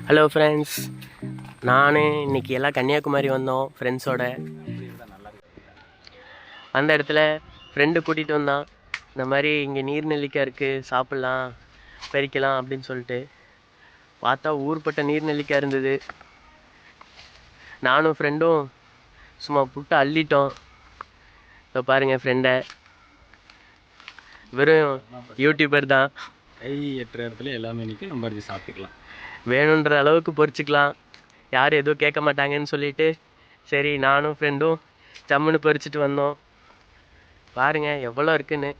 Hello friends, நான் இன்றைக்கி எல்லாம் கன்னியாகுமரி வந்தோம் ஃப்ரெண்ட்ஸோட. அந்த இடத்துல ஃப்ரெண்டு கூட்டிகிட்டு வந்தான். இந்த மாதிரி இங்கே நீர்நெல்லிக்காய் இருக்குது, சாப்பிட்லாம், பறிக்கலாம் அப்படின்னு சொல்லிட்டு. பார்த்தா ஊர்பட்ட நீர்நெல்லிக்காய் இருந்தது. நானும் ஃப்ரெண்டும் சும்மா புட்டு அள்ளிட்டோம். இப்போ பாருங்கள் ஃப்ரெண்டை, வெறும் யூடியூபர் தான். கை எட்டுற இடத்துல எல்லாமே நிற்க நம்ம அடித்து சாப்பிட்டுக்கலாம். வேணுன்ற அளவுக்கு பொறிச்சிக்கலாம், யாரும் எதுவும் கேட்க மாட்டாங்கன்னு சொல்லிட்டு சரி நானும் ஃப்ரெண்டும் ஜம்முன்னு பறிச்சுட்டு வந்தோம். பாருங்கள் எவ்வளோ இருக்குன்னு.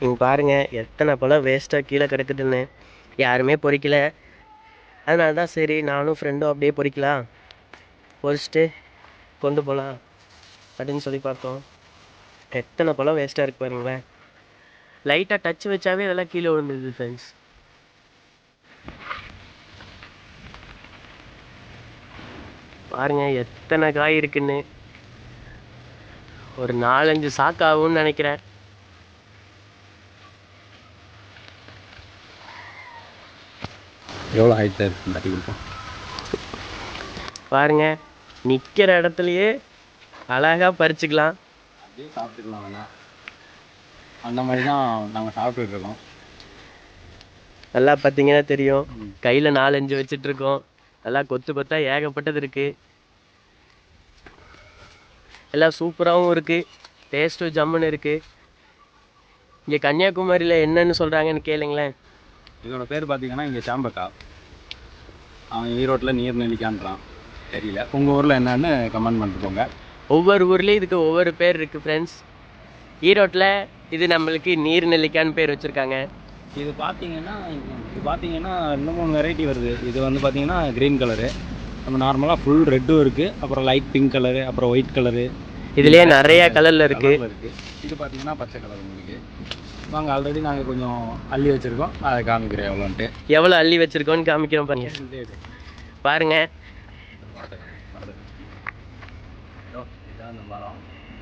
இங்கே பாருங்கள் எத்தனை பழம் வேஸ்ட்டாக கீழே கிடக்குதுன்னு. யாருமே பொறிக்கலை. அதனால தான் சரி நானும் ஃப்ரெண்டும் அப்படியே பொறிக்கலாம், பொறிச்சிட்டு கொண்டு போகலாம் அப்படின்னு சொல்லி பார்த்தோம். எத்தனை பழம் வேஸ்ட்டாக இருக்கு பாருங்களேன். லைட்டாக டச் வச்சாவே இதெல்லாம் கீழே விழுந்துருது ஃப்ரெண்ட்ஸ். பாருங்கள் எத்தனை காய் இருக்குன்னு. ஒரு 4-5 சாக்கு ஆகும்னு நினைக்கிறேன். எவ்வளோ ஹைட்டாக இருக்குது பாருங்க, நிற்கிற இடத்துலையே அழகாக பறிச்சுக்கலாம், அப்படியே சாப்பிட்டுக்கலாம். வேணாம் அந்த மாதிரி தான் நாங்கள் சாப்பிட்டுட்டு இருக்கோம். நல்லா பார்த்தீங்கன்னா தெரியும், கையில் 4-5 வச்சிட்ருக்கோம். நல்லா கொத்து கொத்தா ஏகப்பட்டது இருக்குது. எல்லாம் சூப்பராகவும் இருக்குது, டேஸ்ட்டும் ஜம்முன்னு இருக்குது. இங்கே கன்னியாகுமரியில் என்னென்னு சொல்கிறாங்கன்னு கேளுங்களேன். இதோட பேர் பார்த்தீங்கன்னா இங்கே சாம்பக்கா. அவன் ஈரோட்டில் நீர்நெல்லிக்கான்றான், தெரியல. உங்கள் ஊரில் என்னன்னு கமெண்ட் பண்ணிட்டு போங்க. ஒவ்வொரு ஊர்லேயும் இதுக்கு ஒவ்வொரு பேர் இருக்குது ஃப்ரெண்ட்ஸ். ஈரோட்டில் இது நம்மளுக்கு நீர்நெல்லிக்கான்னு பேர் வச்சுருக்காங்க. இது பார்த்தீங்கன்னா 2-3 வெரைட்டி வருது. இது வந்து பார்த்தீங்கன்னா க்ரீன் கலரு, நம்ம நார்மலாக ஃபுல் ரெட்டும் இருக்குது, அப்புறம் லைட் பிங்க் கலரு, அப்புறம் ஒயிட் கலரு, இதுலேயே நிறையா கலரில் இருக்குது. இது பார்த்தீங்கன்னா பச்சை கலர். உங்களுக்கு வாங்க, ஆல்ரெடி நாங்கள் கொஞ்சம் அள்ளி வச்சுருக்கோம், அதை காமிக்கிறேன் எவ்வளோன்ட்டு. எவ்வளோ அள்ளி வச்சுருக்கோன்னு காமிக்கிறோம் பாருங்க. பாருங்க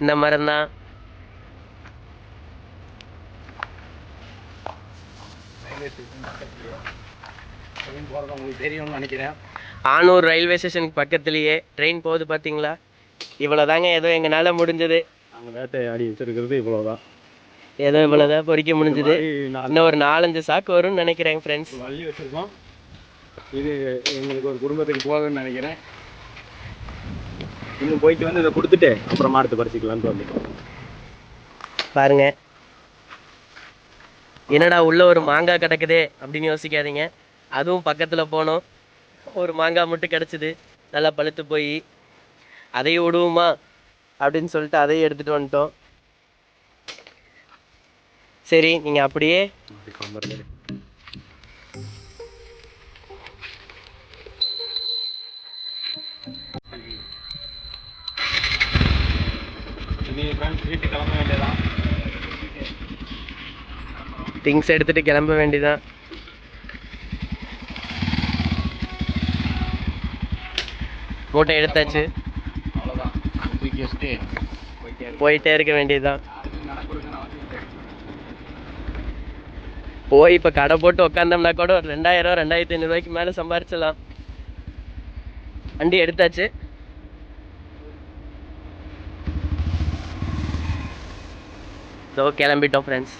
இந்த மரம் தான். உங்களுக்கு தெரியும்னு நினைக்கிறேன். ஆனூர் ரயில்வே ஸ்டேஷனுக்கு பக்கத்துலேயே ட்ரெயின் போகுது பார்த்தீங்களா. இவ்வளோதாங்க ஏதோ எங்களால் முடிஞ்சது. நாங்கள் வேட்டையாடி வச்சுருக்கிறது இவ்வளோதான். ஏதோ இவ்வளோதான் பொறிக்க முடிஞ்சது. இன்னும் ஒரு 4-5 சாக்கு வரும்னு நினைக்கிறேன் ஃப்ரெண்ட்ஸ். வள்ளி வச்சுருக்கோம். இது எங்களுக்கு ஒரு குடும்பத்துக்கு போகுதுன்னு நினைக்கிறேன். இன்னும் போயிட்டு வந்து இதை கொடுத்துட்டு அப்புறமா அடுத்து பறிச்சிக்கலான்னு வந்துட்டோம். பாருங்க, என்னடா உள்ள ஒரு மாங்காய் கிடக்குதே அப்படின்னு யோசிக்காதீங்க. அதுவும் பக்கத்தில் போனோம், ஒரு மாங்காய் மட்டும் கிடச்சிது, நல்லா பழுத்து போய். அதையும் விடுவோமா அப்படின்னு சொல்லிட்டு அதையும் எடுத்துகிட்டு வந்துட்டோம். சரி நீங்கள் அப்படியே வீட்டுக்கு கிளம்ப வேண்டியதான். திங்ஸ் எடுத்துகிட்டு கிளம்ப வேண்டியதான். மூட்டை எடுத்தாச்சு, அவ்வளோதான். தூக்கி வச்சுட்டு போயிட்டே இருக்க வேண்டியதுதான். போய் இப்போ கடை போட்டு உக்காந்தோம்னா கூட ஒரு 2000-2500 ரூபாய்க்கு மேலே சம்பாரிச்சிடலாம். வண்டி எடுத்தாச்சு. ஸோ கிளம்பிட்டோம் ஃப்ரெண்ட்ஸ்.